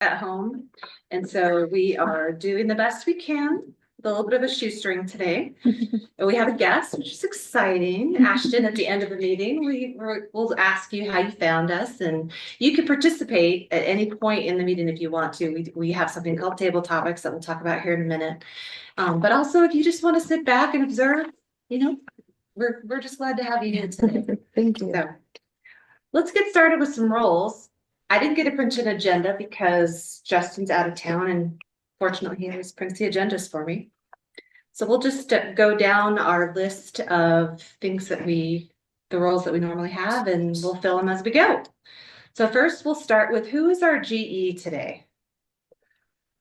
at home. And so we are doing the best we can, with a little bit of a shoestring today. And we have a guest, which is exciting. Ashton, at the end of the meeting, we'll ask you how you found us, and you can participate at any point in the meeting if you want to. We have something called table topics that we'll talk about here in a minute. But also, if you just want to sit back and observe, you know, we're just glad to have you here today. Thank you. So let's get started with some roles. I didn't get to print an agenda because Justin's out of town, and fortunately he always prints the agendas for me. So we'll just go down our list of things that the roles that we normally have, and we'll fill them as we go. So first we'll start with, who is our GE today?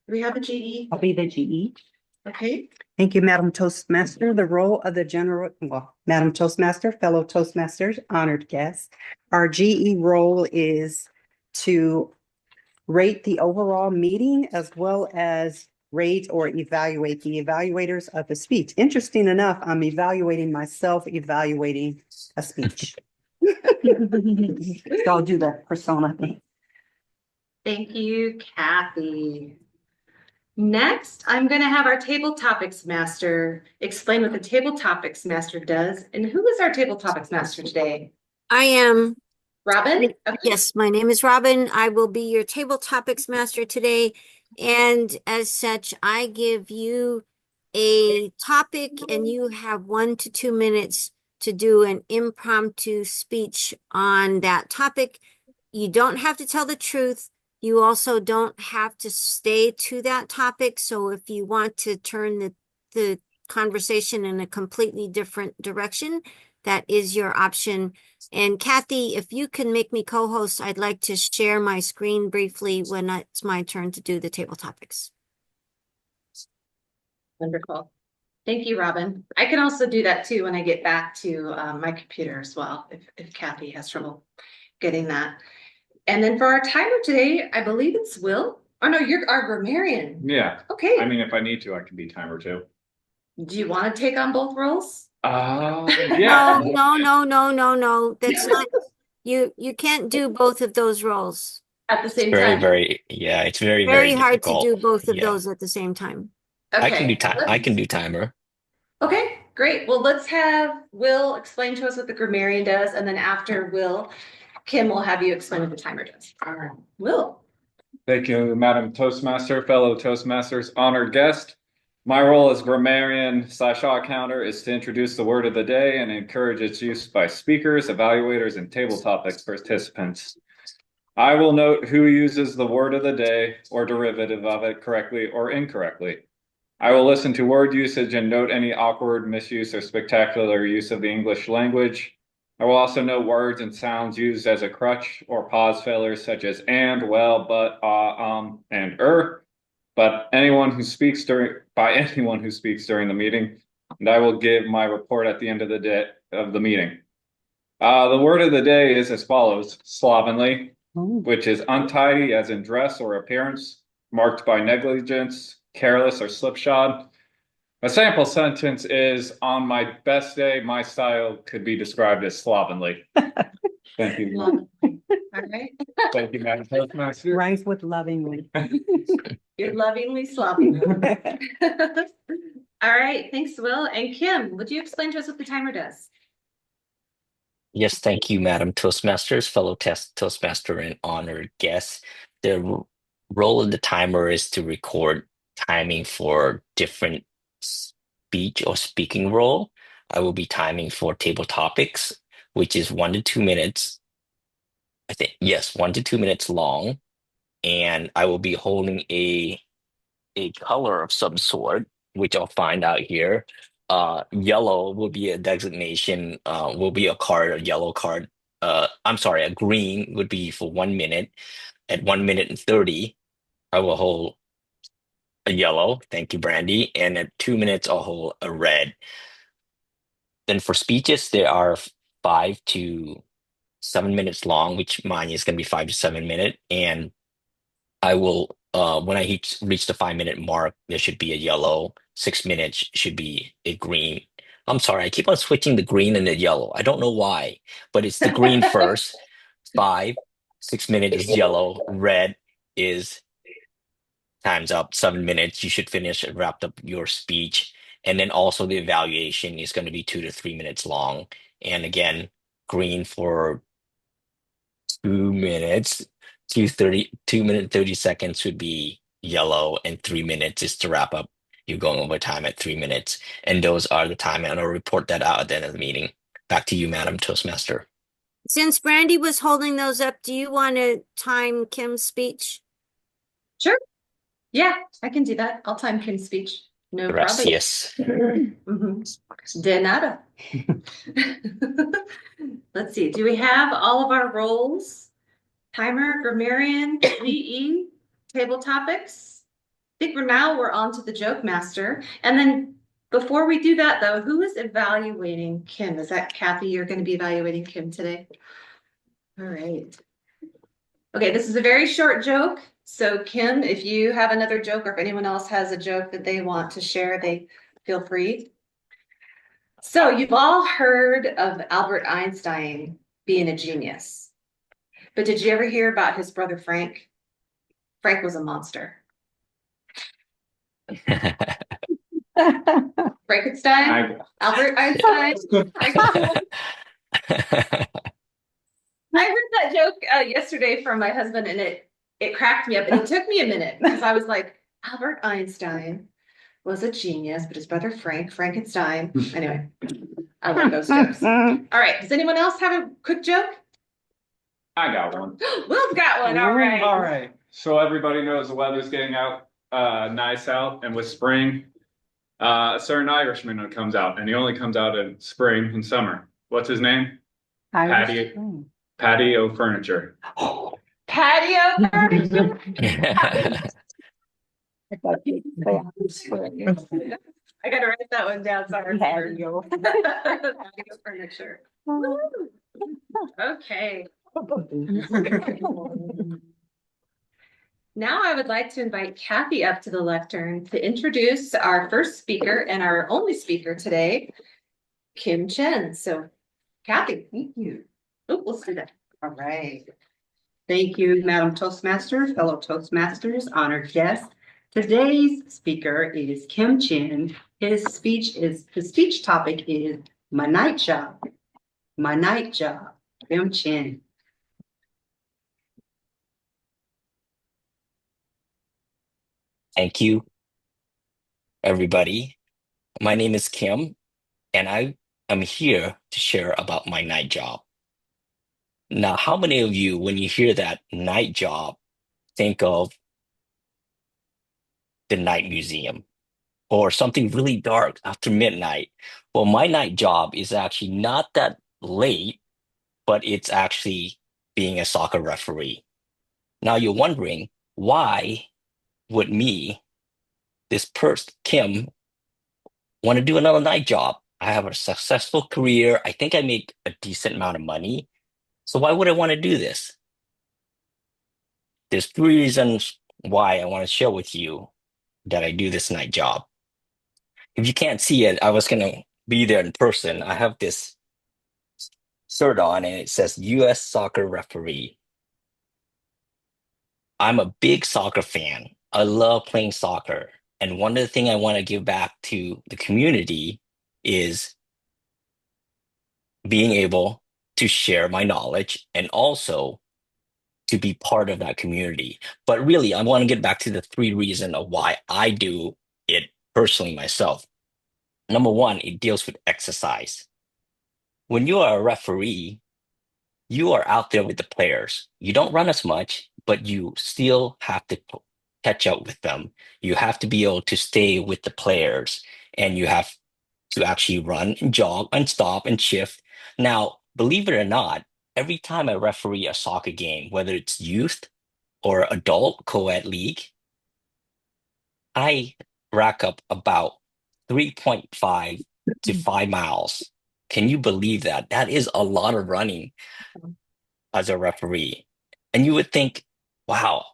Do we have a GE? I'll be the GE. Okay. Thank you, Madam Toastmaster. The role of the Madam Toastmaster, fellow Toastmasters, honored guests. Our GE role is to rate the overall meeting as well as rate or evaluate the evaluators of the speech. Interesting enough, I'm evaluating myself, evaluating a speech. So I'll do the persona thing. Thank you, Kathy. Next, I'm going to have our table topics master explain what the table topics master does. And who is our table topics master today? I am. Robin? Okay. Yes, my name is Robin. I will be your table topics master today. And as such, I give you a topic and you have 1 to 2 minutes to do an impromptu speech on that topic. You don't have to tell the truth. You also don't have to stay to that topic. So if you want to turn the conversation in a completely different direction, that is your option. And Kathy, if you can make me co-host, I'd like to share my screen briefly when it's my turn to do the table topics. Wonderful. Thank you, Robin. I can also do that too when I get back to my computer as well, if Kathy has trouble getting that. And then for our timer today, I believe it's Will. Oh no, you're our grammarian. Yeah. Okay. I mean, if I need to, I can be timer too. Do you want to take on both roles? Yeah. No. That's not, you can't do both of those roles. At the same Very, time? yeah, it's very hard to difficult. do both of those at the same time. Okay. I can do timer. Okay, great. Well, let's have Will explain to us what the grammarian does, and then after Will, Kim will have you explain what the timer does. All right. Will. Thank you, Madam Toastmaster, fellow Toastmasters, honored guest. My role as grammarian/awe counter is to introduce the word of the day and encourage its use by speakers, evaluators, and table topics participants. I will note who uses the word of the day or derivative of it correctly or incorrectly. I will listen to word usage and note any awkward misuse or spectacular use of the English language. I will also note words and sounds used as a crutch or pause fillers such as and, well, but, and but anyone who speaks during the meeting, and I will give my report at the end of the meeting. The word of the day is as follows: slovenly, which is untidy as in dress or appearance, marked by negligence, careless, or slipshod. A sample sentence is, on my best day, my style could be described as slovenly. Thank you. All right. Thank you, Madam Toastmaster. Rhymes with lovingly. You're lovingly sloppy. All right, thanks, Will. And Kim, would you explain to us what the timer does? Yes, thank you, Madam Toastmasters, fellow Toastmaster, and honored guests. The role of the timer is to record timing for different speech or speaking role. I will be timing for table topics, which is 1 to 2 minutes. I think, yes, 1 to 2 minutes long. And I will be holding a color of some sort, which I'll find out here. Yellow will be a designation, will be a card, a yellow card. I'm sorry, a green would be for 1 minute. At 1 minute and 30, I will hold a yellow. Thank you, Brandy. And at 2 minutes, I'll hold a red. Then for speeches, there are 5 to 7 minutes long, which mine is going to be 5 to 7 minutes. And I will, when I reach the 5 minute mark, there should be a yellow. 6 minutes should be a green. I'm sorry, I keep on switching the green and the yellow. I don't know why, but it's the green first. 5, 6 minutes is yellow. Red is time's up, 7 minutes, you should finish and wrap up your speech. And then also the evaluation is going to be 2 to 3 minutes long. And again, green for 2 minutes, 2 minute 30 seconds would be yellow, and 3 minutes is to wrap up. You're going over time at 3 minutes. And those are the time, and I'll report that out at the end of the meeting. Back to you, Madam Toastmaster. Since Brandy was holding those up, do you want to time Kim's speech? Sure. Yeah, I can do that. I'll time Kim's speech. No problem. Gracias. De nada. Let's see. Do we have all of our roles? Timer, grammarian, GE, table topics. I think we're on to the joke master. And then before we do that, though, who is evaluating Kim? Is that Kathy? You're going to be evaluating Kim today. All right. Okay, this is a very short joke. So Kim, if you have another joke, or if anyone else has a joke that they want to share, they feel free. So you've all heard of Albert Einstein being a genius, but did you ever hear about his brother Frank? Frank was a monster. Frankenstein, Albert Einstein. I heard that joke yesterday from my husband, and it cracked me up. And it took me a minute because I was like, Albert Einstein was a genius, but his brother Frankenstein. Anyway, I love those jokes. All right, does anyone else have a quick joke? I got one. Will's got one. All right. All right. So everybody knows the weather's getting out, nice out, and with spring, a certain Irishman that comes out, and he only comes out in spring and summer. What's his name? Patio furniture. Patio furniture. I gotta write that one down. Sorry. Patio furniture. Okay. Now I would like to invite Kathy up to the lectern to introduce our first speaker and our only speaker today, Kim Chen. So, Kathy, thank you. Oh, let's do that. All right. Thank you, Madam Toastmaster, fellow Toastmasters, honored guests. Today's speaker is Kim Chen. His speech topic is my night job. My night job. Kim Chen. Thank you, everybody. My name is Kim, and I am here to share about my night job. Now, how many of you, when you hear that night job, think of the night museum or something really dark after midnight? Well, my night job is actually not that late, but it's actually being a soccer referee. Now, you're wondering, why would me, this person, Kim, want to do another night job? I have a successful career. I think I make a decent amount of money. So why would I want to do this? There's 3 reasons why I want to share with you that I do this night job. If you can't see it, I was going to be there in person. I have this shirt on and it says U.S. Soccer Referee. I'm a big soccer fan. I love playing soccer. And one of the things I want to give back to the community is being able to share my knowledge and also to be part of that community. But really, I want to get back to the 3 reasons of why I do it personally myself. Number 1, it deals with exercise. When you are a referee, you are out there with the players. You don't run as much, but you still have to catch up with them. You have to be able to stay with the players, and you have to actually run and jog and stop and shift. Now, believe it or not, every time I referee a soccer game, whether it's youth or adult co-ed league, I rack up about 3.5 to 5 miles. Can you believe that? That is a lot of running as a referee. And you would think, wow,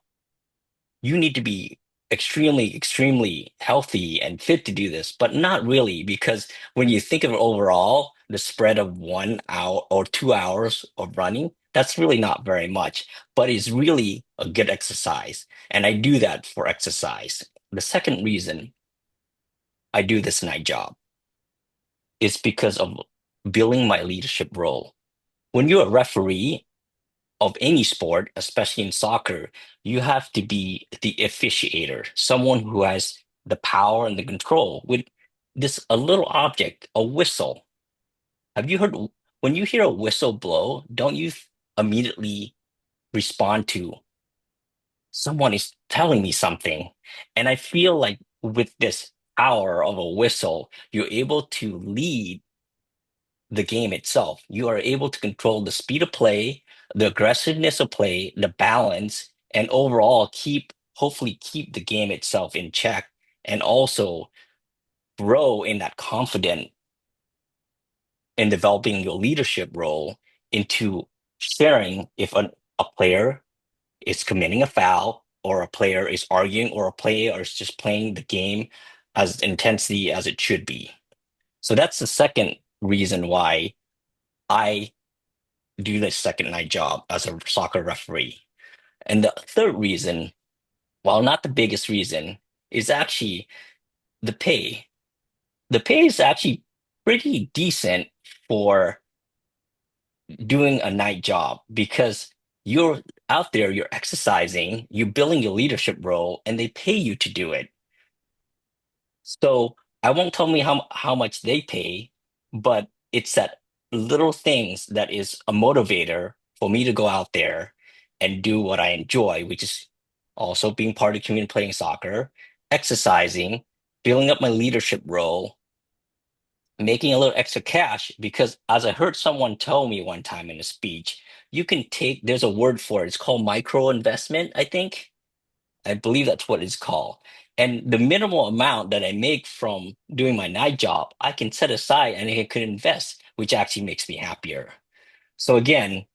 you need to be extremely, extremely healthy and fit to do this, but not really, because when you think of it overall, the spread of 1 hour or 2 hours of running, That's really not very much, but it's really a good exercise. And I do that for exercise. The second reason I do this night job is because of building my leadership role. When you're a referee of any sport, especially in soccer, you have to be the officiator, someone who has the power and the control with this a little object, a whistle. Have you heard when you hear a whistle blow, don't you immediately respond to someone is telling me something? And I feel like with this power of a whistle, you're able to lead the game itself. You are able to control the speed of play, the aggressiveness of play, the balance, and overall hopefully keep the game itself in check and also grow in that confidence in developing your leadership role into sharing if a player is committing a foul or a player is arguing or a player is just playing the game as intensely as it should be. So that's the second reason why I do this second night job as a soccer referee. And the third reason, while not the biggest reason, is actually the pay. The pay is actually pretty decent for doing a night job because you're out there, you're exercising, you're building your leadership role, and they pay you to do it. So I won't tell me how much they pay, but it's that little things that is a motivator for me to go out there and do what I enjoy, which is also being part of the community playing soccer, exercising, building up my leadership role, making a little extra cash. Because as I heard someone tell me one time in a speech, there's a word for it. It's called micro investment, I think. I believe that's what it's called. And the minimal amount that I make from doing my night job, I can set aside and I can invest, which actually makes me happier. So again,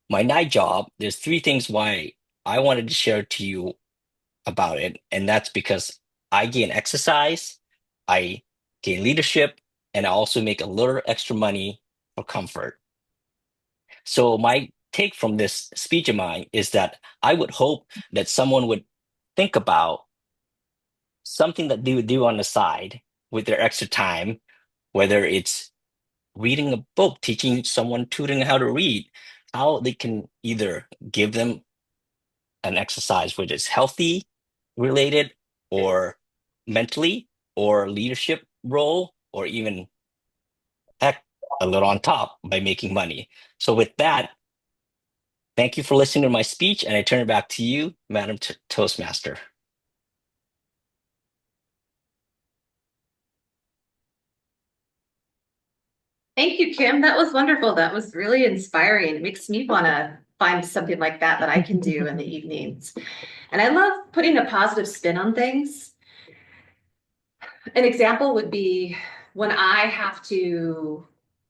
my night job, there's three things why I wanted to share to you about it. And that's because I gain exercise, I gain leadership, and I also make a little extra money for comfort. So my take from this speech of mine is that I would hope that someone would think about something that they would do on the side with their extra time, whether it's reading a book, teaching someone, tutoring how to read, how they can either give them an exercise which is healthy related or mentally or leadership role or even heck a little on top by making money. So with that, thank you for listening to my speech, and I turn it back to you, Madam Toastmaster. Thank you, Kim. That was wonderful. That was really inspiring. It makes me want to find something like that I can do in the evenings. And I love putting a positive spin on things. An example would be when I have to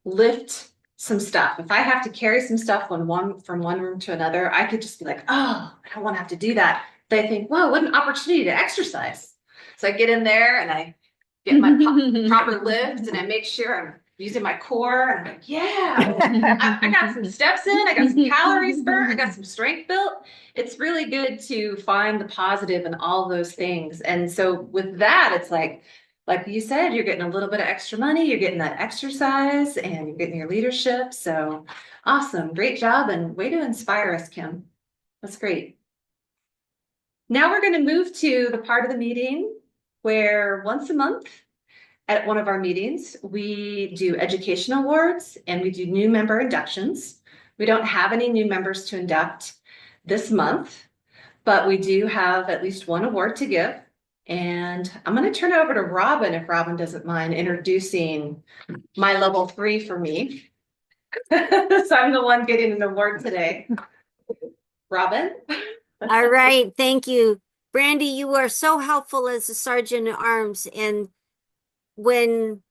lift some stuff. If I have to carry some stuff from one room to another, I could just be like, oh, I don't want to have to do that. But I think, wow, what an opportunity to exercise. So I get in there and I get my proper lift and I make sure I'm using my core. And I'm like, yeah, I got some steps in, I got some calories burnt, I got some strength built. It's really good to find the positive in all those things. And so with that, it's like you said, you're getting a little bit of extra money, you're getting that exercise, and you're getting your leadership. So awesome. Great job and way to inspire us, Kim. That's great. Now we're going to move to the part of the meeting where once a month at one of our meetings, we do education awards and we do new member inductions. We don't have any new members to induct this month, but we do have at least one award to give. And I'm going to turn it over to Robin if Robin doesn't mind introducing my level 3 for me. So I'm the one getting an award today. Robin? All right, thank you. Brandy, you are so helpful as a sergeant at arms. And when,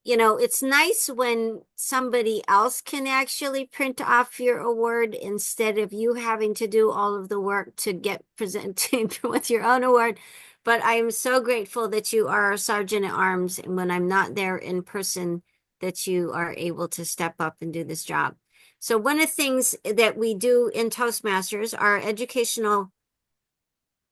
it's nice when somebody else can actually print off your award instead of you having to do all of the work to get presented with your own award. But I am so grateful that you are a sergeant at arms, and when I'm not there in person, that you are able to step up and do this job. So one of the things that we do in Toastmasters, our educational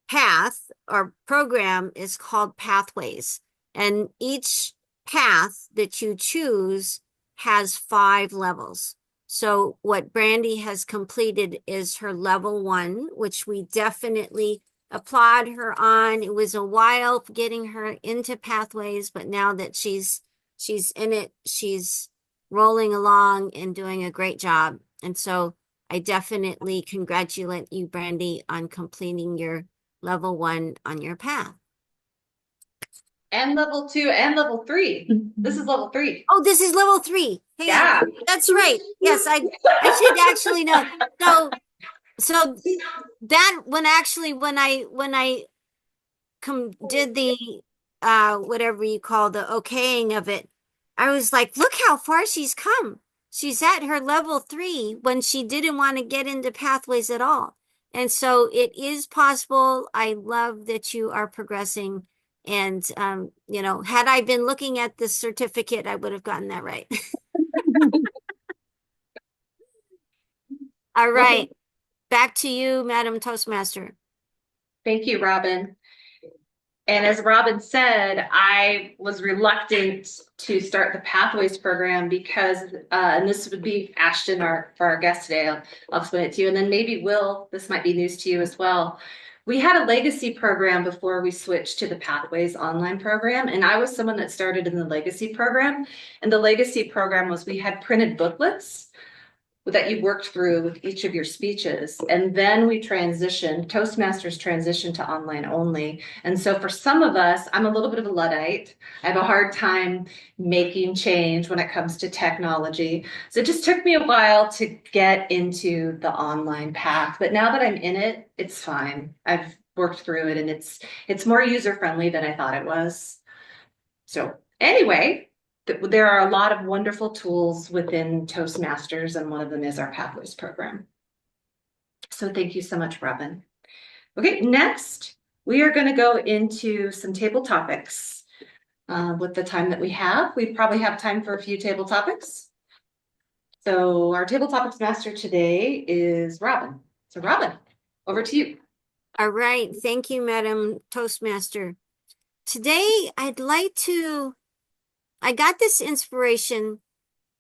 path or program is called Pathways. And each path that you choose has 5 levels. So what Brandy has completed is her level 1, which we definitely applaud her on. It was a while getting her into Pathways, but now that she's in it, she's rolling along and doing a great job. And so I definitely congratulate you, Brandy, on completing your level 1 on your path. And level 2 and level 3. This is level 3. Oh, this is level 3. Hey, Yeah. that's right. Yes, I should actually know. So that when I did the whatever you call the okaying of it, I was like, look how far she's come. She's at her level 3 when she didn't want to get into Pathways at all. And so it is possible. I love that you are progressing. And, you know, had I been looking at the certificate, I would have gotten that right. All right. Back to you, Madam Toastmaster. Thank you, Robin. And as Robin said, I was reluctant to start the Pathways program because, and this would be Ashton, for our guest today. I'll explain it to you. And then maybe Will, this might be news to you as well. We had a legacy program before we switched to the Pathways online program. And I was someone that started in the legacy program. And the legacy program was we had printed booklets that you worked through with each of your speeches. And then we Toastmasters transitioned to online only. And so for some of us, I'm a little bit of a Luddite. I have a hard time making change when it comes to technology. So it just took me a while to get into the online path. But now that I'm in it, it's fine. I've worked through it and it's more user-friendly than I thought it was. So anyway, there are a lot of wonderful tools within Toastmasters, and one of them is our Pathways program. So thank you so much, Robin. Okay, next, we are going to go into some table topics. With the time that we have, we probably have time for a few table topics. So our table topics master today is Robin. So Robin, over to you. All right. Thank you, Madam Toastmaster. Today, I got this inspiration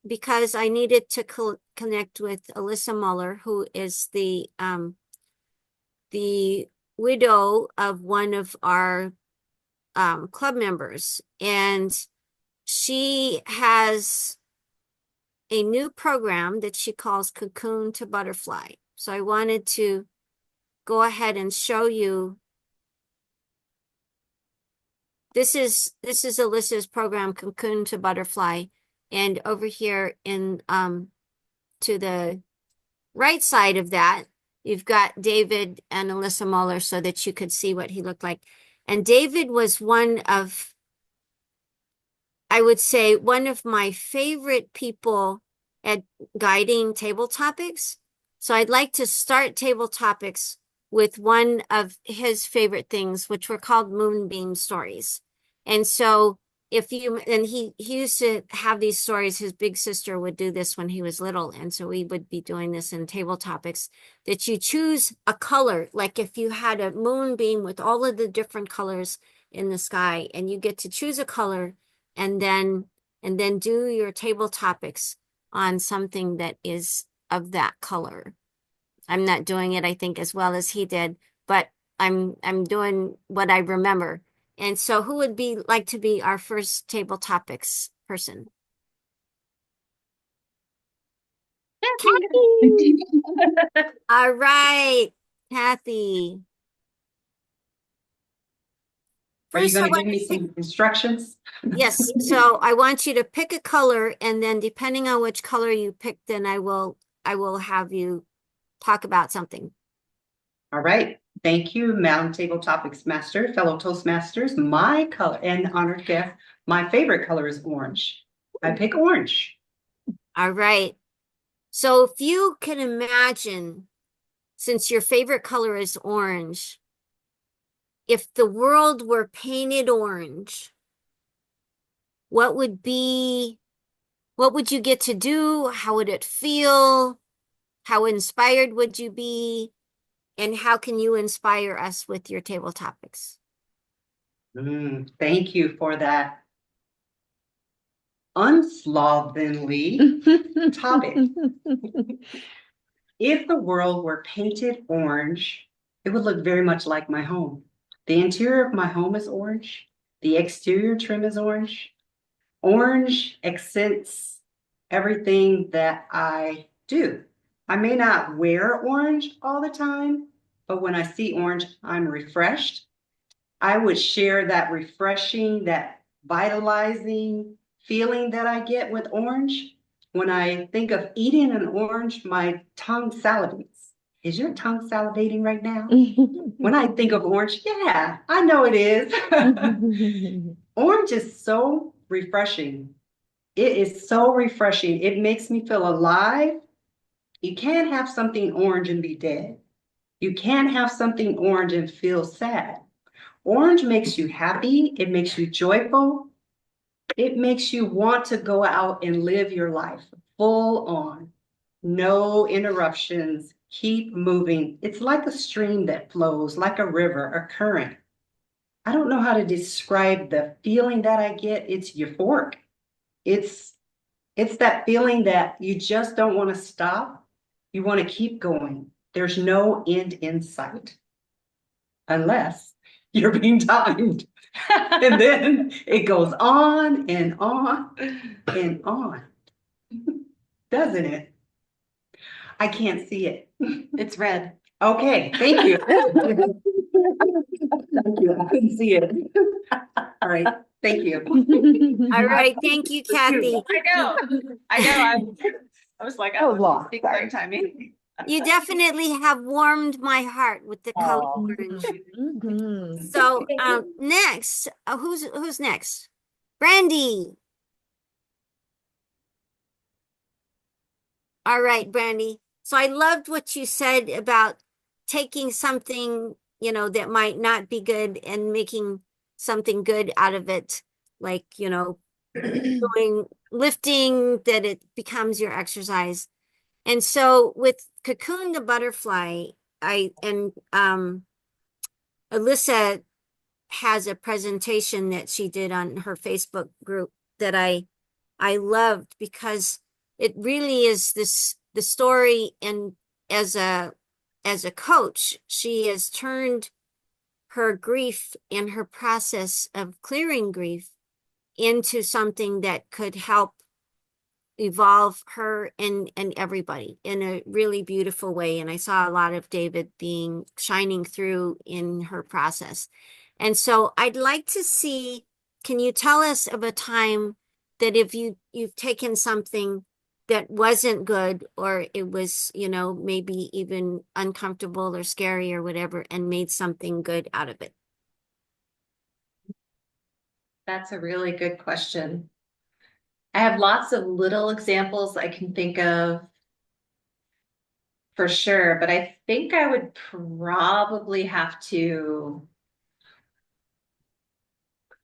because I needed to connect with Alyssa Muller, who is the widow of one of our club members. And she has a new program that she calls Cocoon to Butterfly. So I wanted to go ahead and show you. This is Alyssa's program, Cocoon to Butterfly. And over here in to the right side of that, you've got David and Alyssa Muller so that you could see what he looked like. And David was one of, I would say, one of my favorite people at guiding table topics. So I'd like to start table topics with one of his favorite things, which were called Moonbeam stories. And so he used to have these stories. His big sister would do this when he was little. And so we would be doing this in table topics, that you choose a color. Like if you had a moonbeam with all of the different colors in the sky, and you get to choose a color and then do your table topics on something that is of that color. I'm not doing it, I think, as well as he did, but I'm doing what I remember. And so who would like to be our first table topics person? Kathy. All right, Kathy. Are you First, going to give me some instructions? Yes. So I want you to pick a color, and then depending on which color you pick, then I will have you talk about something. All right. Thank you, Madam Table Topics Master, fellow Toastmasters. My color and honored guest, my favorite color is orange. I pick orange. All right. So if you can imagine, since your favorite color is orange, if the world were painted orange, what would be What would you get to do? How would it feel? How inspired would you be? And how can you inspire us with your table topics? Thank you for that unslovenly topic. If the world were painted orange, it would look very much like my home. The interior of my home is orange. The exterior trim is orange. Orange accents everything that I do. I may not wear orange all the time, but when I see orange, I'm refreshed. I would share that refreshing, that vitalizing feeling that I get with orange. When I think of eating an orange, my tongue salivates. Is your tongue salivating right now? When I think of orange, yeah, I know it is. Orange is so refreshing. It is so refreshing. It makes me feel alive. You can't have something orange and be dead. You can't have something orange and feel sad. Orange makes you happy. It makes you joyful. It makes you want to go out and live your life full on. No interruptions. Keep moving. It's like a stream that flows, like a river, a current. I don't know how to describe the feeling that I get. It's euphoric. It's that feeling that you just don't want to stop. You want to keep going. There's no end in sight. Unless you're being timed. And then it goes on and on and on. Doesn't it? I can't see it. It's red. Okay, thank you. Thank you. I couldn't see it. All right, thank you. All right, thank you, Kathy. I know. I was like, Oh, lost. speak right timing. You definitely have warmed my heart with the color Oh. orange. So, next, who's next? Brandy. All right, Brandy. So I loved what you said about taking something, that might not be good and making something good out of it. Like, doing lifting, that it becomes your exercise. And so with Cocoon the Butterfly, Alyssa has a presentation that she did on her Facebook group that I loved, because it really is the story. And as a coach, she has turned her grief and her process of clearing grief into something that could help evolve her and everybody in a really beautiful way. And I saw a lot of David shining through in her process. And so I'd like to see, can you tell us of a time that if you've taken something that wasn't good, or it was, maybe even uncomfortable or scary or whatever, and made something good out of it? That's a really good question. I have lots of little examples I can think of for sure, but I think I would probably have to.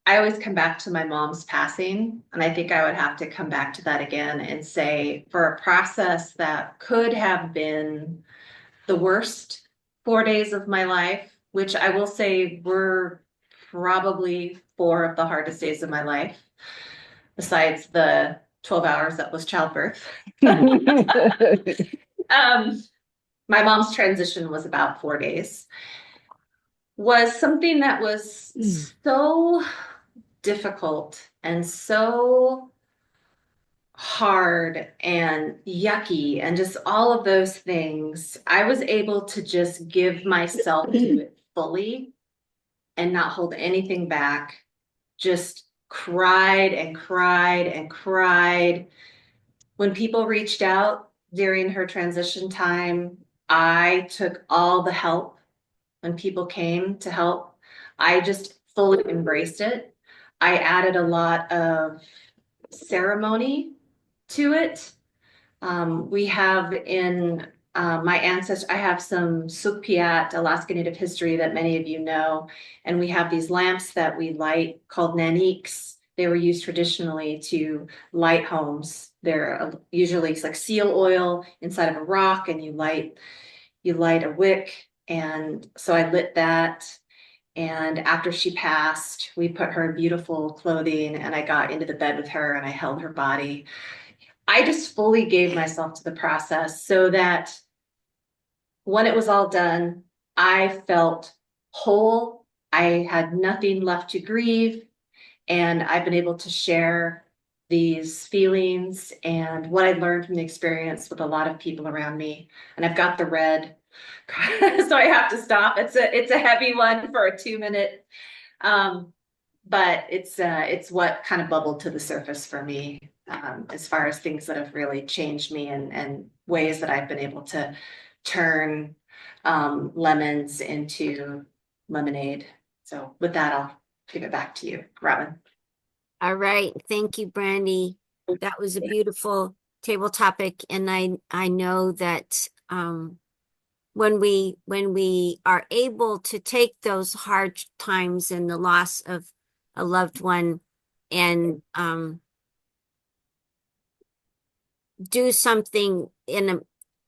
I always come back to my mom's passing, and I think I would have to come back to that again and say, for a process that could have been the worst 4 days of my life, which I will say were probably 4 of the hardest days of my life, besides the 12 hours that was childbirth. My mom's transition was about 4 days, was something that was so difficult and so hard and yucky and just all of those things. I was able to just give myself to it fully and not hold anything back. Just cried and cried and cried. When people reached out during her transition time, I took all the help. When people came to help, I just fully embraced it. I added a lot of ceremony to it. We have in my ancestors, I have some Sukpiat, Alaska Native history that many of you know, and we have these lamps that we light called naniks, They were used traditionally to light homes. They're usually it's like seal oil inside of a rock, and you light a wick. And so I lit that. And after she passed, we put her in beautiful clothing, and I got into the bed with her and I held her body. I just fully gave myself to the process so that when it was all done, I felt whole. I had nothing left to grieve. And I've been able to share these feelings and what I learned from the experience with a lot of people around me. And I've got the red, so I have to stop. It's a heavy one for a 2-minute. But it's what kind of bubbled to the surface for me, as far as things that have really changed me and ways that I've been able to turn lemons into lemonade. So with that, I'll give it back to you, Robin. All right. Thank you, Brandy. That was a beautiful table topic. And I know that when we are able to take those hard times and the loss of a loved one and do something in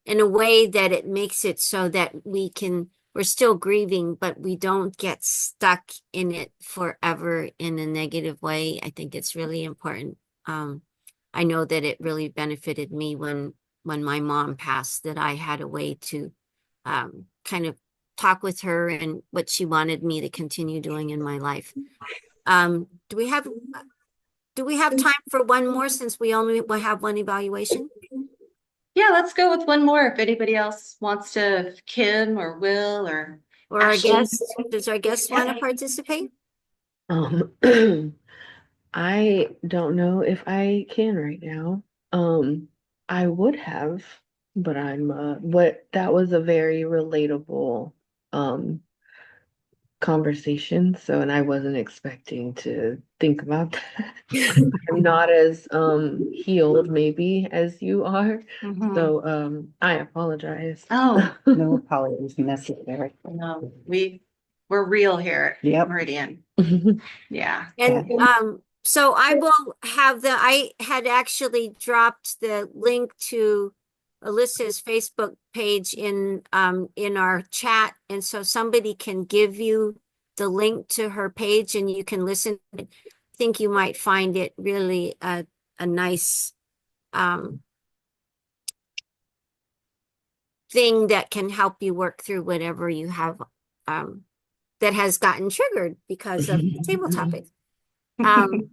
a way that it makes it so that we're still grieving, but we don't get stuck in it forever in a negative way. I think it's really important. I know that it really benefited me when my mom passed, that I had a way to kind of talk with her and what she wanted me to continue doing in my life. Do we have time for one more, since we only have one evaluation? Yeah, let's go with one more if anybody else wants to, Kim or Will or Or our Ashton. guest, does our guest want to participate? I don't know if I can right now. I would have, but I'm that was a very relatable conversation, so, and I wasn't expecting to think about that. I'm not as healed maybe as you are. Mhm. So I apologize. Oh, No apologies necessary. no, we're real here at Yep. Meridian. Yeah. And so I had actually dropped the link to Alyssa's Facebook page in our chat, and so somebody can give you the link to her page and you can listen. I think you might find it really a nice thing that can help you work through whatever you have that has gotten triggered because of the table topic.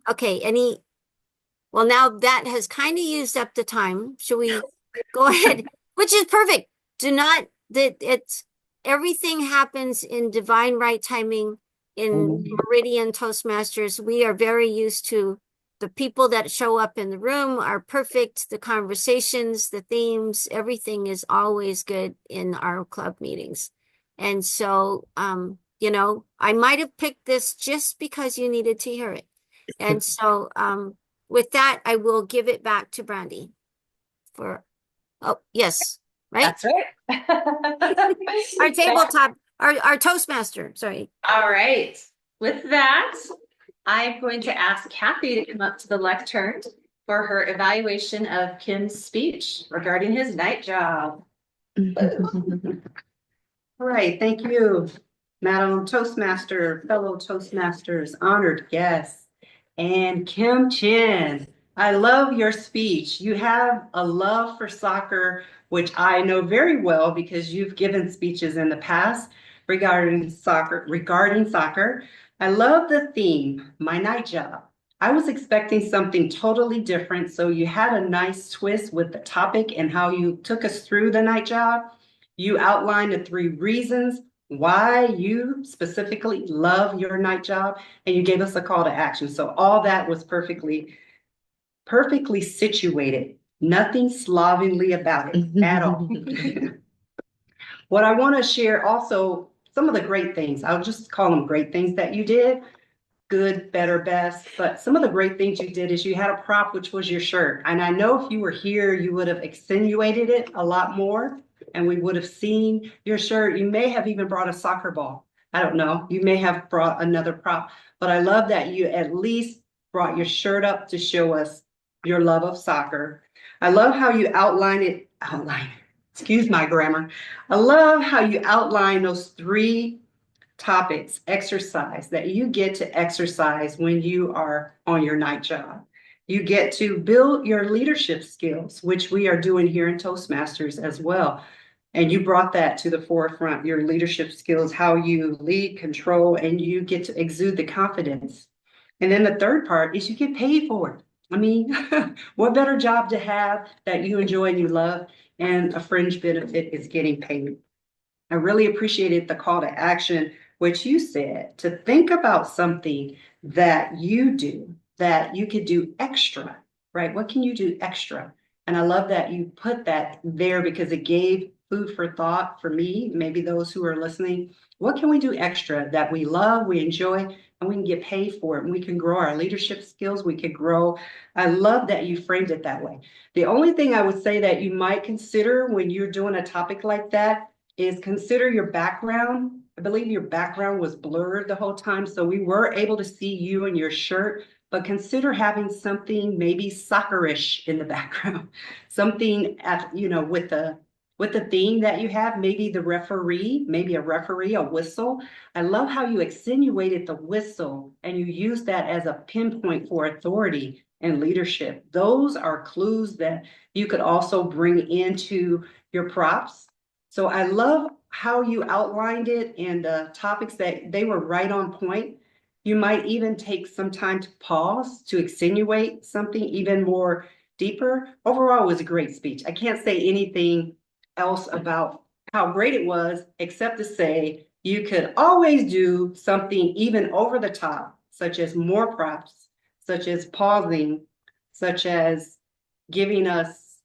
Okay, well, now that has kind of used up the time. Should we go ahead? Which is perfect. Everything happens in divine right timing in Meridian Toastmasters. We are very used to the people that show up in the room are perfect. The conversations, the themes, everything is always good in our club meetings. And so, I might have picked this just because you needed to hear it. And so, with that, I will give it back to Brandy yes, right? That's right. Our tabletop, our Toastmaster, sorry. All right. With that, I'm going to ask Kathy to come up to the lectern for her evaluation of Kim's speech regarding his night job. All right, thank you, Madam Toastmaster, fellow Toastmasters, honored guests, and Kim Chin. I love your speech. You have a love for soccer, which I know very well because you've given speeches in the past regarding soccer. I love the theme, my night job. I was expecting something totally different, so you had a nice twist with the topic and how you took us through the night job. You outlined the 3 reasons why you specifically love your night job, and you gave us a call to action. So all that was perfectly situated, nothing slovenly about it at all. What I want to share also, some of the great things, I'll just call them great things that you did, good, better, best, but some of the great things you did is you had a prop, which was your shirt. And I know if you were here, you would have accentuated it a lot more and we would have seen your shirt. You may have even brought a soccer ball. I don't know. You may have brought another prop, but I love that you at least brought your shirt up to show us your love of soccer. I love how you excuse my grammar. I love how you outline those 3 topics, exercise, that you get to exercise when you are on your night job. You get to build your leadership skills, which we are doing here in Toastmasters as well. And you brought that to the forefront, your leadership skills, how you lead, control, and you get to exude the confidence. And then the third part is you get paid for it. I mean, what better job to have that you enjoy and you love, and a fringe benefit is getting paid. I really appreciated the call to action, which you said, to think about something that you do, that you could do extra, right? What can you do extra? And I love that you put that there because it gave food for thought for me, maybe those who are listening. What can we do extra that we love, we enjoy, and we can get paid for it? And we can grow our leadership skills. We could grow. I love that you framed it that way. The only thing I would say that you might consider when you're doing a topic like that is consider your background. I believe your background was blurred the whole time, so we were able to see you and your shirt, but consider having something maybe soccerish in the background, something with the theme that you have, maybe a referee, a whistle. I love how you accentuated the whistle and you use that as a pinpoint for authority and leadership. Those are clues that you could also bring into your props. So I love how you outlined it and the topics that they were right on point. You might even take some time to pause to accentuate something even more deeper. Overall, it was a great speech. I can't say anything else about how great it was, except to say you could always do something even over the top, such as more props, such as pausing, such as giving us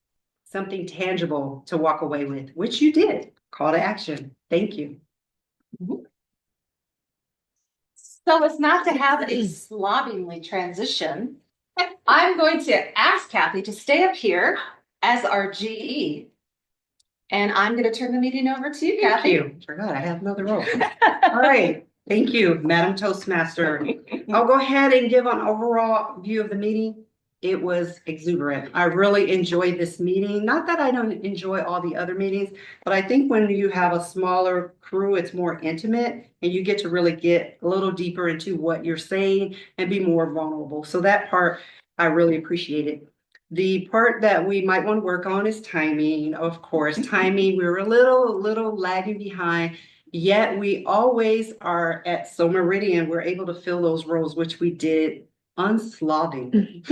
something tangible to walk away with, which you did. Call to action. Thank you. So as not to have a slobbingly transition, I'm going to ask Kathy to stay up here as our GE. And I'm going to turn the meeting over to you, Thank Kathy. you. Forgot I have another role. All right. Thank you, Madam Toastmaster. I'll go ahead and give an overall view of the meeting. It was exuberant. I really enjoyed this meeting. Not that I don't enjoy all the other meetings, but I think when you have a smaller crew, it's more intimate and you get to really get a little deeper into what you're saying and be more vulnerable. So that part, I really appreciated. The part that we might want to work on is timing. Of course, timing, we were a little lagging behind, yet we always are at SoMeridian. We're able to fill those roles, which we did unslobbingly.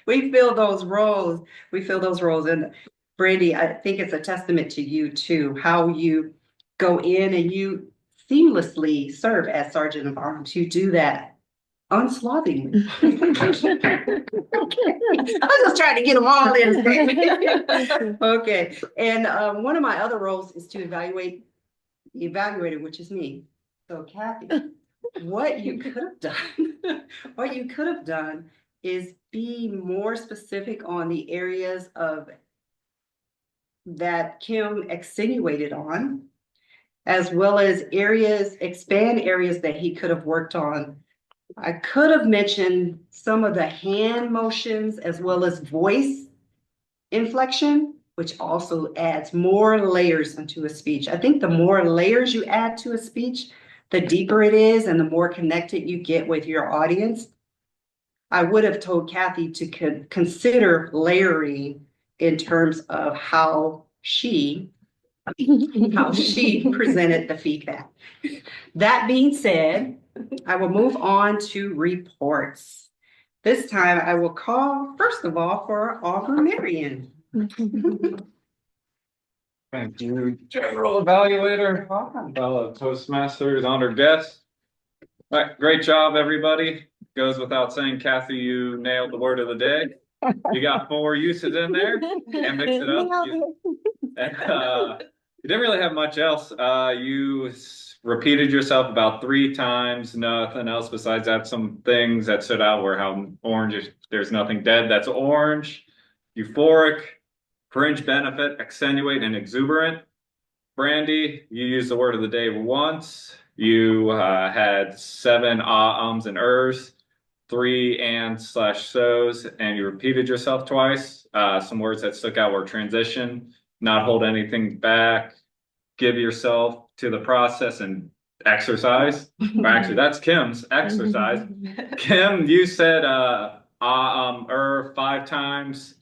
We fill those roles. And Brandy, I think it's a testament to you too, how you go in and you seamlessly serve as Sergeant of Arms. You do that unslobbingly. I was just trying to get them all in. Okay, and one of my other roles is to evaluate the evaluator, which is me. So Kathy, what you could have done is be more specific on the areas of that Kim accentuated on, as well as expand areas that he could have worked on. I could have mentioned some of the hand motions as well as voice inflection, which also adds more layers into a speech. I think the more layers you add to a speech, the deeper it is and the more connected you get with your audience. I would have told Kathy to consider layering in terms of how she presented the feedback. That being said, I will move on to reports. This time I will call, first of all, for Auburn Meridian. Thank you, General Evaluator, fellow Toastmasters, honored guests. All right, great job, everybody. Goes without saying, Kathy, you nailed the word of the day. You got 4 uses in there and mixed it up. You didn't really have much else. You repeated yourself about 3 times. Nothing else besides that. Some things that stood out were how orange is, there's nothing dead that's orange, euphoric, fringe benefit, accentuate, and exuberant. Brandy, you used the word of the day once. You had 7 ums and ers. three and/sos, and you repeated yourself twice. Some words that stuck out were transition, not hold anything back, give yourself to the process, and exercise. Or actually, that's Kim's exercise. Kim, you said five times,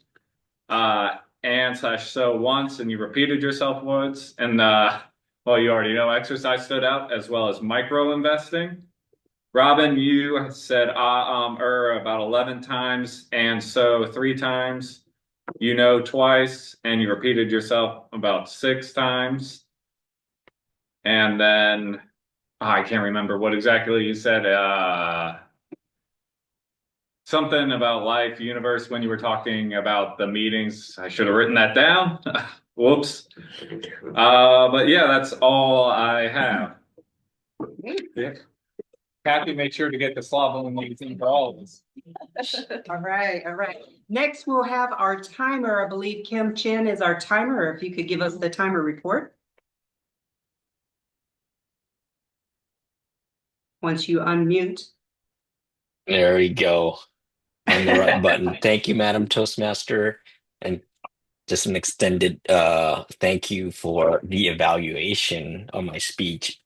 and/so once, and you repeated yourself once. And well, you already know exercise stood out, as well as micro investing. Robin, you said about 11 times, and so three times, you know, twice, and you repeated yourself about six times. And then I can't remember what exactly you said. Something about life, universe, when you were talking about the meetings. I should have written that down. Whoops. But yeah, that's all I have. Yeah. Kathy, make sure to get the Slavic meeting for all of us. All right, all right. Next, we'll have our timer. I believe Kim Chen is our timer. If you could give us the timer report. Once you unmute. There we go. On the right button. Thank you, Madam Toastmaster. And just an extended thank you for the evaluation of my speech.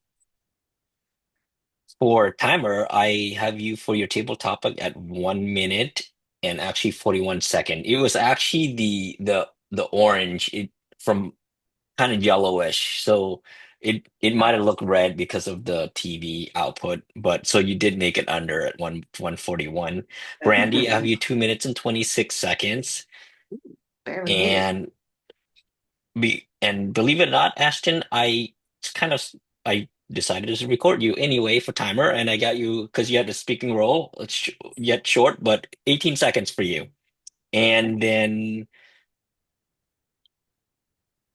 For timer, I have you for your table topic at 1 minute and actually 41 seconds. It was actually the orange from kind of yellowish, so it might have looked red because of the TV output, but so you did make it under at 141. Brandy, I have you 2 minutes and 26 seconds. And believe it or not, Ashton, I decided to record you anyway for timer, and I got you because you had a speaking role. It's yet short, but 18 seconds for you. And then,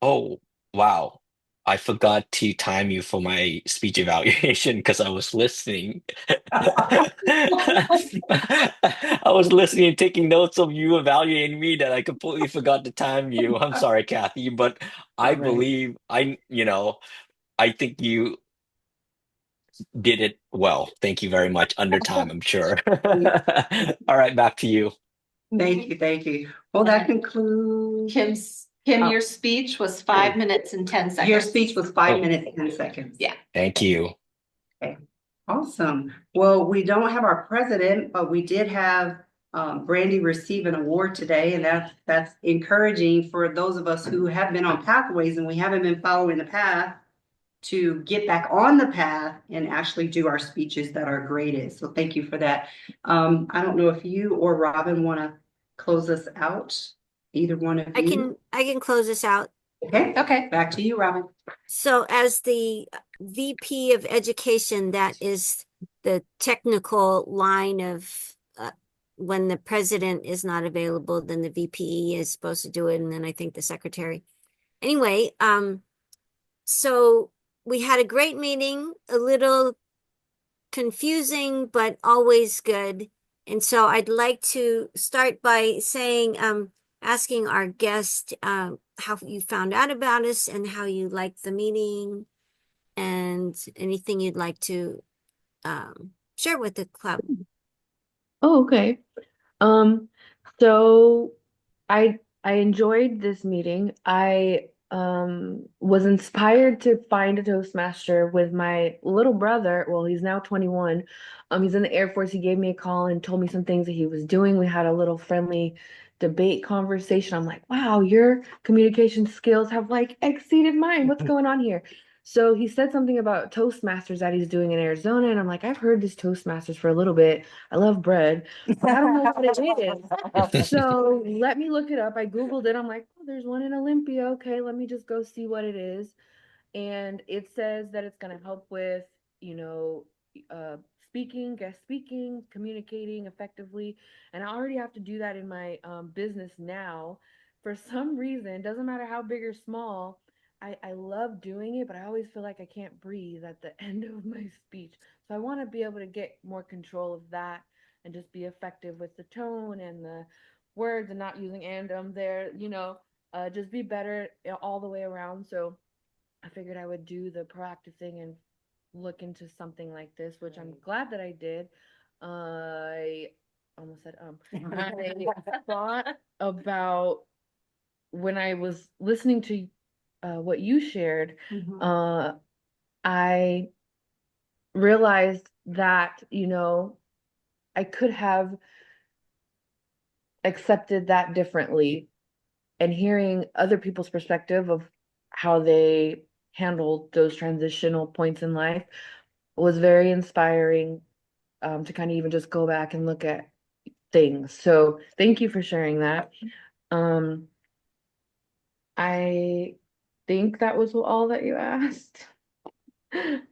oh wow, I forgot to time you for my speech evaluation because I was listening. I was listening and taking notes of you evaluating me that I completely forgot to time you. I'm sorry, Kathy, but I Right. believe I think you did it well. Thank you very much. Under time, I'm sure. All right, back to you. Thank you, thank you. Well, that concludes. Kim, your speech was 5 minutes and 10 seconds. Your speech was 5 Oh. minutes, 10 seconds. Yeah. Thank you. Awesome. Well, we don't have our president, but we did have Brandy receive an award today, and that's encouraging for those of us who have been on pathways and we haven't been following the path to get back on the path and actually do our speeches that are graded. So thank you for that. I don't know if you or Robin want to close us out. Either one of you. I can close this out. Okay, back to you, Robin. So as the VP of Education, that is the technical line of when the president is not available, then the VP is supposed to do it, and then I think the secretary. Anyway, so we had a great meeting, a little confusing, but always good. And so I'd like to start by saying, asking our guest how you found out about us and how you liked the meeting and anything you'd like to share with the club. Oh, okay. So I enjoyed this meeting. I was inspired to find a Toastmaster with my little brother. Well, he's now 21. He's in the Air Force. He gave me a call and told me some things that he was doing. We had a little friendly debate conversation. I'm like, wow, your communication skills have like exceeded mine. What's going on here? So he said something about Toastmasters that he's doing in Arizona, and I'm like, I've heard this Toastmasters for a little bit. I love bread, but I don't know what it is. So let me look it up. I Googled it. I'm like, oh, there's one in Olympia. Okay, let me just go see what it is. And it says that it's going to help with, speaking, guest speaking, communicating effectively. And I already have to do that in my business now. For some reason, it doesn't matter how big or small, I love doing it, but I always feel like I can't breathe at the end of my speech. So I want to be able to get more control of that and just be effective with the tone and the words and not using and there, just be better all the way around. So I figured I would do the proactive thing and look into something like this, which I'm glad that I did. I almost said I thought about when I was listening to what you shared, I realized that, I could have accepted that differently, and hearing other people's perspective of how they handled those transitional points in life was very inspiring, to kind of even just go back and look at things. So thank you for sharing that. I think that was all that you asked.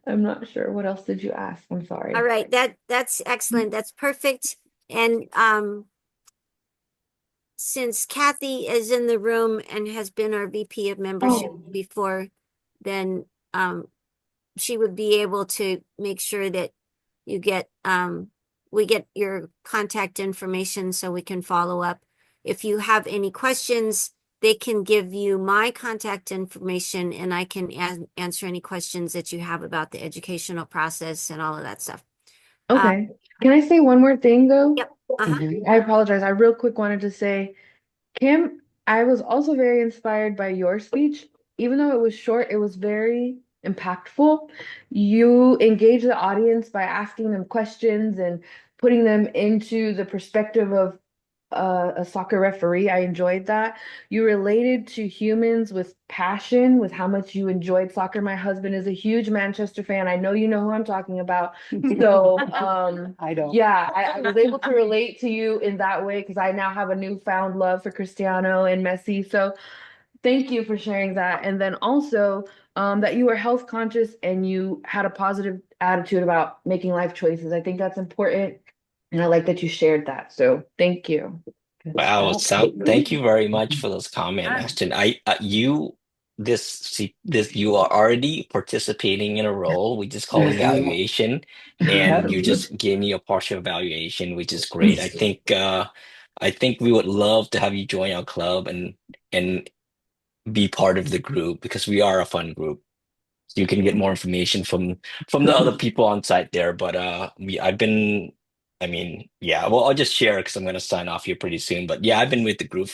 I'm not sure. What else did you ask? I'm sorry. All right, that's excellent. That's perfect. And since Kathy is in the room and has been our VP of membership before, then she would be able to make sure that you get we get your contact information so we can follow up. If you have any questions, they can give you my contact information and I can answer any questions that you have about the educational process and all of that stuff. Okay. Can I say one more thing though? Yep. I apologize. I real quick wanted to say, Kim, I was also very inspired by your speech. Even though it was short, it was very impactful. You engaged the audience by asking them questions and putting them into the perspective of a soccer referee. I enjoyed that. You related to humans with passion, with how much you enjoyed soccer. My husband is a huge Manchester fan. I know you know who I'm talking about. So, I don't. yeah, I was able to relate to you in that way because I now have a newfound love for Cristiano and Messi. So, thank you for sharing that. And then also, that you were health conscious and you had a positive attitude about making life choices. I think that's important. And I like that you shared that. So thank you. Wow, thank you very much for those comments, Yeah. Ashton. You are already participating in a role. We just call evaluation, and you just gave me a partial evaluation, which is great. I think we would love to have you join our club and be part of the group because we are a fun group. You can get more information from the other people on site there. But I mean, yeah, well, I'll just share because I'm going to sign off here pretty soon. But yeah, I've been with the group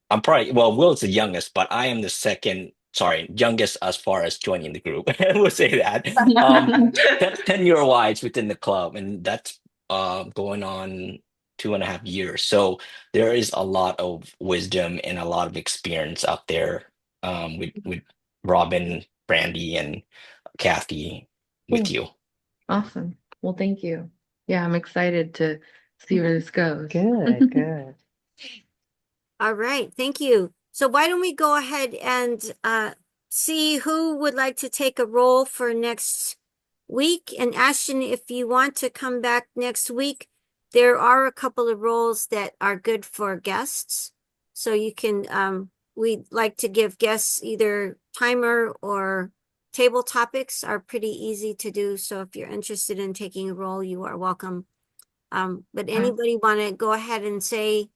I'm probably, well, Will's the youngest, but I am the second, sorry, youngest as far as joining the group. We'll say that. 10-year wise within the club, and that's going on 2.5 years. So there is a lot of wisdom and a lot of experience out there with Robin, Brandy, and Kathy with you. Awesome. Well, thank you. Yeah, I'm excited to see where this goes. Good, good. All right, thank you. So why don't we go ahead and see who would like to take a role for next week? And Ashton, if you want to come back next week, there are a couple of roles that are good for guests. So you can, we'd like to give guests either timer or table topics are pretty easy to do. So if you're interested in taking a role, you are welcome. But anybody want to go ahead and say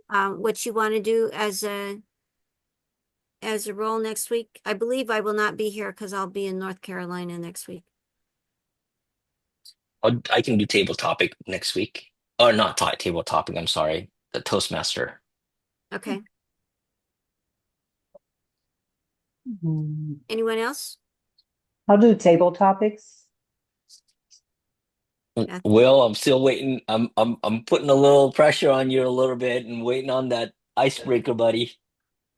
what you want to do as a role next week? I believe I will not be here because I'll be in North Carolina next week. I can do table topic next week. Or not table topic, I'm sorry. The Toastmaster. Okay. Mm. Anyone else? I'll do table topics. Will, I'm still waiting. I'm putting a little pressure on you a little bit and waiting on that icebreaker, buddy.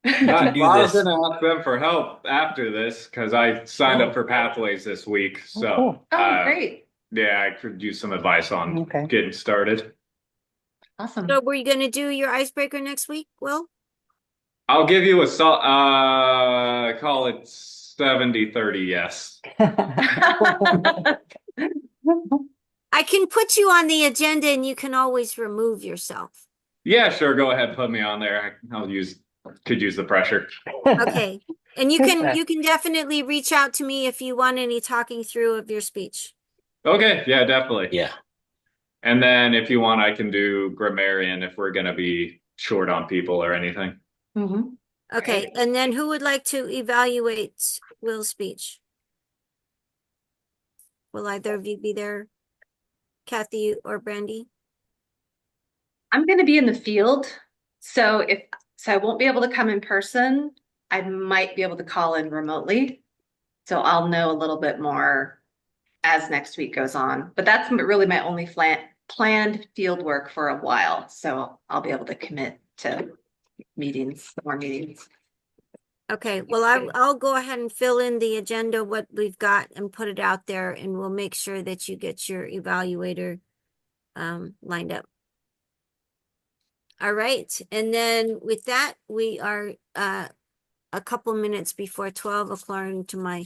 You can do I was this. gonna ask them for help after this because I signed up for Pathways this week. So, cool. Oh, great. yeah, I could use some advice on Okay. getting started. Awesome. So were you going to do your icebreaker next week, Will? I'll give you call it 70-30, yes. I can put you on the agenda and you can always remove yourself. Yeah, sure. Go ahead, put me on there. Could use the pressure. Okay. And you can definitely reach out to me if you want any talking through of your speech. Okay, yeah, definitely. Yeah. And then if you want, I can do grammarian if we're gonna be short on people or anything. Okay. And then who would like to evaluate Will's speech? Will either of you be there? Kathy or Brandy? I'm gonna be in the field, so I won't be able to come in person. I might be able to call in remotely. So I'll know a little bit more as next week goes on, but that's really my only planned field work for a while. So I'll be able to commit to more meetings. Okay, well, I'll go ahead and fill in the agenda, what we've got, and put it out there, and we'll make sure that you get your evaluator lined up. All right, and then with that, we are a couple minutes before 12 according to my